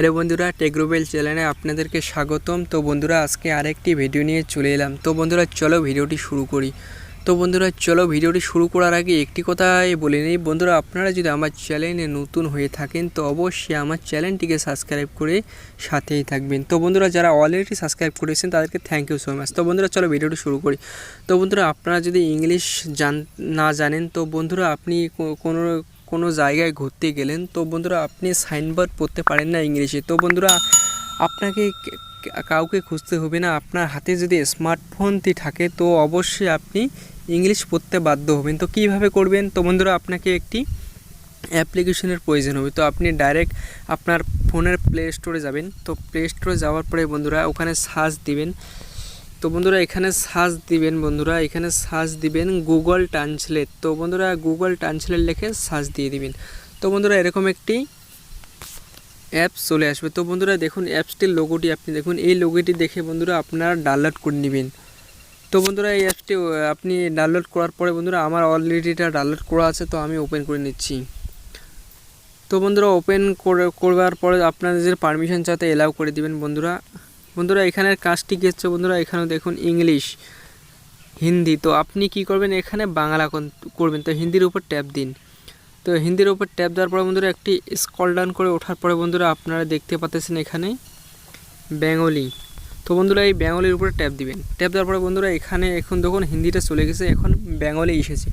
Hello বন্ধুরা, take Rubel চ্যানেলে আপনাদেরকে স্বাগতম। তো বন্ধুরা, আজকে আরেকটি ভিডিও নিয়ে চলে এলাম। তো বন্ধুরা, চলো ভিডিওটি শুরু করি। তো বন্ধুরা, চলো ভিডিওটি শুরু করার আগে একটি কথাই বলে নিই বন্ধুরা, আপনারা যদি আমার চ্যানেলে নতুন হয়ে থাকেন তো অবশ্যই আমার চ্যানেলটিকে সাবস্ক্রাইব করে সাথেই থাকবেন। তো বন্ধুরা, যারা অলরেডি সাবস্ক্রাইব করেছেন তাদেরকে থ্যাংক ইউ সো মাচ। তো বন্ধুরা, চলো ভিডিওটি শুরু করি। তো বন্ধুরা, আপনারা যদি ইংলিশ না জানেন তো বন্ধুরা, আপনি কোনো জায়গায় ঘুরতে গেলেন তো বন্ধুরা, আপনি সাইনবোর্ড পড়তে পারেন না ইংলিশে। তো বন্ধুরা, আপনাকে কাউকে খুঁজতে হবে না। আপনার হাতে যদি স্মার্টফোনটি থাকে তো অবশ্যই আপনি ইংলিশ পড়তে বাধ্য হবেন। তো কীভাবে করবেন? তো বন্ধুরা, আপনাকে একটি অ্যাপ্লিকেশনের প্রয়োজন হবে। তো আপনি ডাইরেক্ট আপনার ফোনের প্লে স্টোরে যাবেন। তো প্লে স্টোরে যাওয়ার পরে বন্ধুরা ওখানে সার্চ দিবেন। তো বন্ধুরা, এখানে সার্চ দিবেন গুগল ট্রান্সলেট। তো বন্ধুরা, গুগল ট্রান্সলেট লিখে সার্চ দিয়ে দিবেন। তো বন্ধুরা, এরকম একটি অ্যাপস চলে আসবে। তো বন্ধুরা দেখুন, অ্যাপসটির লোগোটি আপনি দেখুন, এই লোগোটি দেখে বন্ধুরা আপনারা ডাউনলোড করে নেবেন। তো বন্ধুরা, এই অ্যাপসটি আপনি ডাউনলোড করার পরে বন্ধুরা, আমার অলরেডি এটা ডাউনলোড করা আছে, তো আমি ওপেন করে নিচ্ছি। তো বন্ধুরা, ওপেন করবার পরে আপনাদের পারমিশন চাইতে এলাও করে দিবেন। বন্ধুরা এখানের কাজটি কী হচ্ছে বন্ধুরা, এখানে দেখুন ইংলিশ, হিন্দি। তো আপনি কি করবেন, এখানে বাংলা করবেন। তো হিন্দির উপর ট্যাপ দিন। তো হিন্দির উপর ট্যাপ দেওয়ার পরে বন্ধুরা একটি স্ক্রল ডাউন করে ওঠার পরে বন্ধুরা আপনারা দেখতে পাচ্ছেন এখানে বেঙ্গলি। তো বন্ধুরা, এই বেঙ্গলির উপরে ট্যাপ দিবেন। ট্যাপ দেওয়ার পরে বন্ধুরা এখানে এখন দেখুন হিন্দিটা চলে গেছে, এখন বেঙ্গলি এসেছে।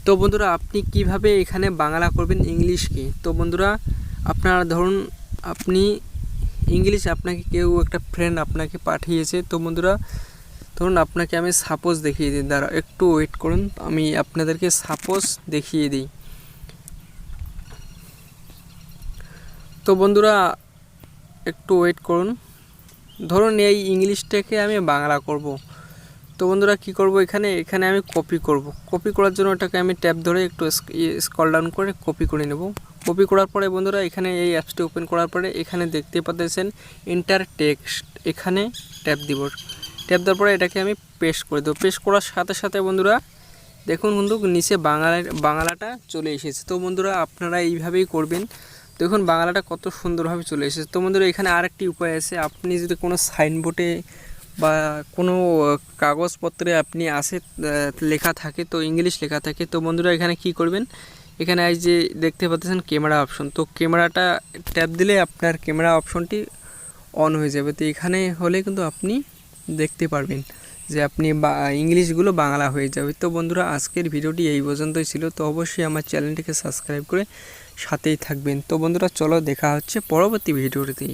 তো বন্ধুরা, আপনি কিভাবে এখানে বাংলা করবেন ইংলিশকে? তো বন্ধুরা, আপনারা ধরুন আপনি ইংলিশ, আপনাকে কেউ একটা ফ্রেন্ড আপনাকে পাঠিয়েছে। তো বন্ধুরা ধরুন আপনাকে আমি সাপোজ দেখিয়ে দিই, দাঁড়া একটু ওয়েট করুন, আমি আপনাদেরকে সাপোজ দেখিয়ে দিই। তো বন্ধুরা একটু ওয়েট করুন, ধরুন এই ইংলিশটাকে আমি বাংলা করব। তো বন্ধুরা কি করব, এখানে আমি কপি করব। কপি করার জন্য এটাকে আমি ট্যাব ধরে একটু স্ক্রল ডাউন করে কপি করে নেব। কপি করার পরে বন্ধুরা এখানে এই অ্যাপসটি ওপেন করার পরে এখানে দেখতে পাচ্ছেন এন্টার টেক্সট, এখানে ট্যাপ দিব। ট্যাপ দেওয়ার পরে এটাকে আমি পেস্ট করে দেবো। পেস্ট করার সাথে সাথে বন্ধুরা দেখুন বন্ধু নিচে বাংলাটা চলে এসেছে। তো বন্ধুরা আপনারা এইভাবেই করবেন। দেখুন বাংলাটা কত সুন্দরভাবে চলে এসেছে। তো বন্ধুরা এখানে আরেকটি উপায় আছে, আপনি যদি কোনো সাইনবোর্ডে বা কোনো কাগজপত্রে আপনি লেখা থাকে, তো ইংলিশ লেখা থাকে, তো বন্ধুরা এখানে কি করবেন, এখানে এই যে দেখতে পাচ্ছেন ক্যামেরা অপশন। তো ক্যামেরাটা ট্যাপ দিলে আপনার ক্যামেরা অপশনটি অন হয়ে যাবে। তো এখানে হলে কিন্তু আপনি দেখতে পারবেন যে আপনি ইংলিশগুলো বাংলা হয়ে যাবে। তো বন্ধুরা আজকের ভিডিওটি এই পর্যন্তই ছিল। তো অবশ্যই আমার চ্যানেলটিকে সাবস্ক্রাইব করে সাথেই থাকবেন। তো বন্ধুরা চলো দেখা হচ্ছে পরবর্তী ভিডিওতে।